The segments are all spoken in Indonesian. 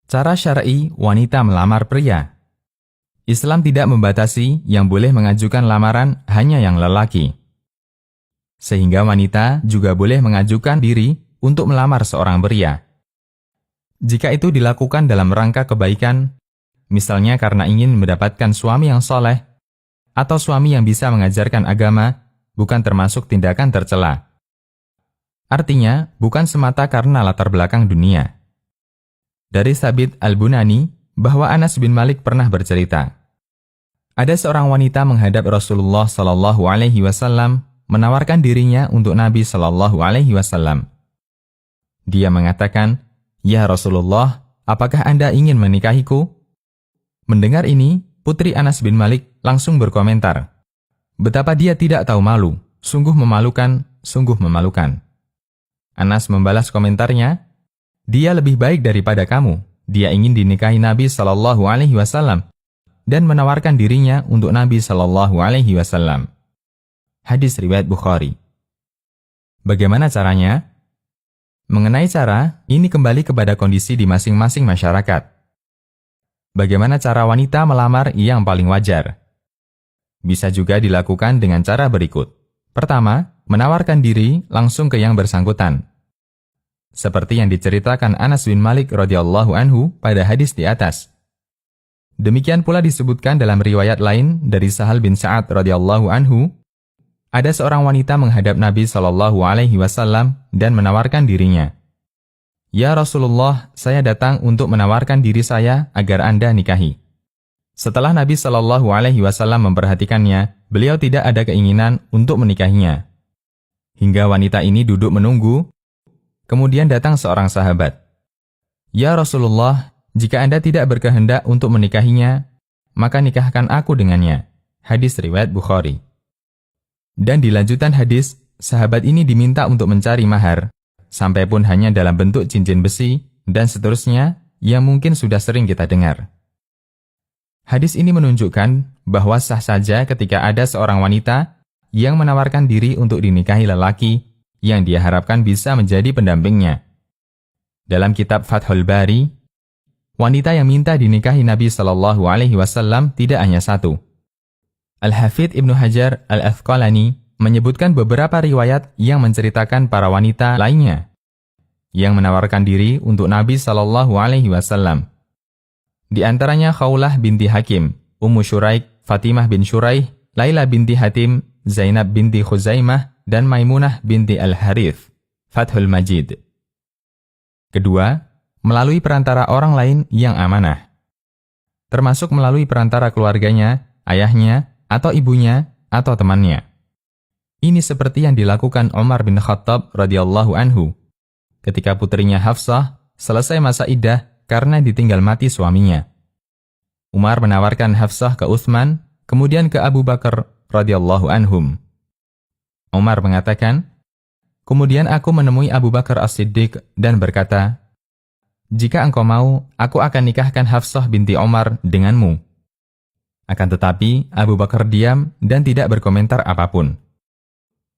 Cara syar'i wanita melamar pria. Islam tidak membatasi yang boleh mengajukan lamaran hanya yang lelaki. Sehingga wanita juga boleh mengajukan diri untuk melamar seorang pria. Jika itu dilakukan dalam rangka kebaikan, misalnya karena ingin mendapatkan suami yang soleh, atau suami yang bisa mengajarkan agama, bukan termasuk tindakan tercela. Artinya, bukan semata karena latar belakang dunia. Dari Sabit Al-Bunani, bahwa Anas bin Malik pernah bercerita, ada seorang wanita menghadap Rasulullah SAW menawarkan dirinya untuk Nabi SAW. Dia mengatakan, "Ya Rasulullah, apakah Anda ingin menikahiku?" Mendengar ini, putri Anas bin Malik langsung berkomentar, "Betapa dia tidak tahu malu, sungguh memalukan, sungguh memalukan." Anas membalas komentarnya, "Dia lebih baik daripada kamu. Dia ingin dinikahi Nabi SAW dan menawarkan dirinya untuk Nabi SAW." Hadis riwayat Bukhari. Bagaimana caranya? Mengenai cara, ini kembali kepada kondisi di masing-masing masyarakat. Bagaimana cara wanita melamar yang paling wajar? Bisa juga dilakukan dengan cara berikut. Pertama, menawarkan diri langsung ke yang bersangkutan. Seperti yang diceritakan Anas bin Malik radhiyallahu anhu pada hadis di atas. Demikian pula disebutkan dalam riwayat lain dari Sahal bin Sa'ad radhiyallahu anhu, ada seorang wanita menghadap Nabi SAW dan menawarkan dirinya. "Ya Rasulullah, saya datang untuk menawarkan diri saya agar Anda nikahi." Setelah Nabi SAW memperhatikannya, beliau tidak ada keinginan untuk menikahinya. Hingga wanita ini duduk menunggu, kemudian datang seorang sahabat. "Ya Rasulullah, jika Anda tidak berkehendak untuk menikahinya, maka nikahkan aku dengannya." Hadis riwayat Bukhari. Dan di lanjutan hadis, sahabat ini diminta untuk mencari mahar, sampai pun hanya dalam bentuk cincin besi, dan seterusnya, yang mungkin sudah sering kita dengar. Hadis ini menunjukkan bahwa sah saja ketika ada seorang wanita yang menawarkan diri untuk dinikahi lelaki yang dia harapkan bisa menjadi pendampingnya. Dalam kitab Fathul Bari, wanita yang minta dinikahi Nabi SAW tidak hanya satu. Al-Hafidh Ibnu Hajar Al-Asqalani menyebutkan beberapa riwayat yang menceritakan para wanita lainnya yang menawarkan diri untuk Nabi SAW. Di antaranya Khawlah binti Hakim, Ummu Syuraik, Fatimah bin Syuraih, Laila binti Hatim, Zainab binti Khuzaimah, dan Maimunah binti Al-Harith. Fathul Majid. Kedua, melalui perantara orang lain yang amanah, termasuk melalui perantara keluarganya, ayahnya, atau ibunya, atau temannya. Ini seperti yang dilakukan Umar bin Khattab radhiyallahu anhu ketika putrinya Hafsah selesai masa iddah karena ditinggal mati suaminya. Umar menawarkan Hafsah ke Utsman, kemudian ke Abu Bakar radhiyallahu anhum. Umar mengatakan, "Kemudian aku menemui Abu Bakar As-Siddiq dan berkata, 'Jika engkau mau, aku akan nikahkan Hafsah binti Umar denganmu.' Akan tetapi, Abu Bakar diam dan tidak berkomentar apapun.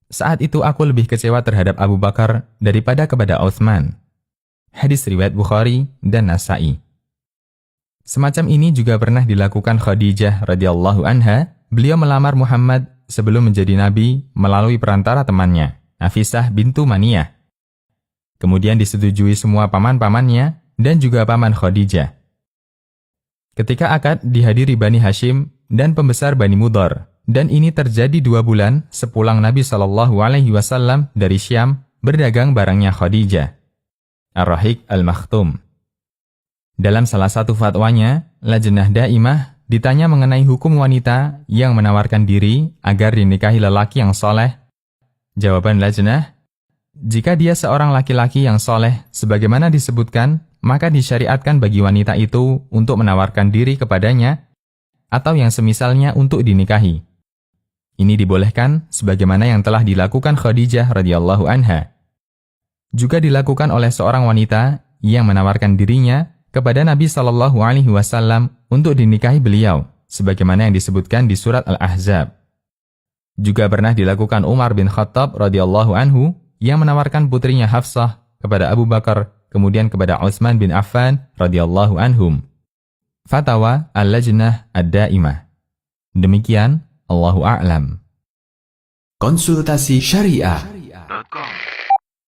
Saat itu aku lebih kecewa terhadap Abu Bakar daripada kepada Utsman." Hadis riwayat Bukhari dan Nasa'i. Semacam ini juga pernah dilakukan Khadijah radhiyallahu anha. Beliau melamar Muhammad sebelum menjadi nabi melalui perantara temannya, Nafisah bintu Maniyah. Kemudian disetujui semua paman-pamannya dan juga paman Khadijah. Ketika akad dihadiri Bani Hashim dan pembesar Bani Mudhar, dan ini terjadi 2 bulan sepulang Nabi SAW dari Syam berdagang barangnya Khadijah. Ar-Rahiq Al-Makhtum. Dalam salah satu fatwanya, Lajnah Daimah ditanya mengenai hukum wanita yang menawarkan diri agar dinikahi lelaki yang soleh. Jawaban Lajnah, jika dia seorang laki-laki yang soleh, sebagaimana disebutkan, maka disyariatkan bagi wanita itu untuk menawarkan diri kepadanya atau yang semisalnya untuk dinikahi. Ini dibolehkan sebagaimana yang telah dilakukan Khadijah radhiyallahu anha. Juga dilakukan oleh seorang wanita yang menawarkan dirinya kepada Nabi SAW untuk dinikahi beliau, sebagaimana yang disebutkan di surat Al-Ahzab. Juga pernah dilakukan Umar bin Khattab radhiyallahu anhu yang menawarkan putrinya Hafsah kepada Abu Bakar kemudian kepada Utsman bin Affan radhiyallahu anhum. Fatwa Al-Lajnah Ad-Daimah. Demikian, Allahu a'lam. Konsultasi Syariah.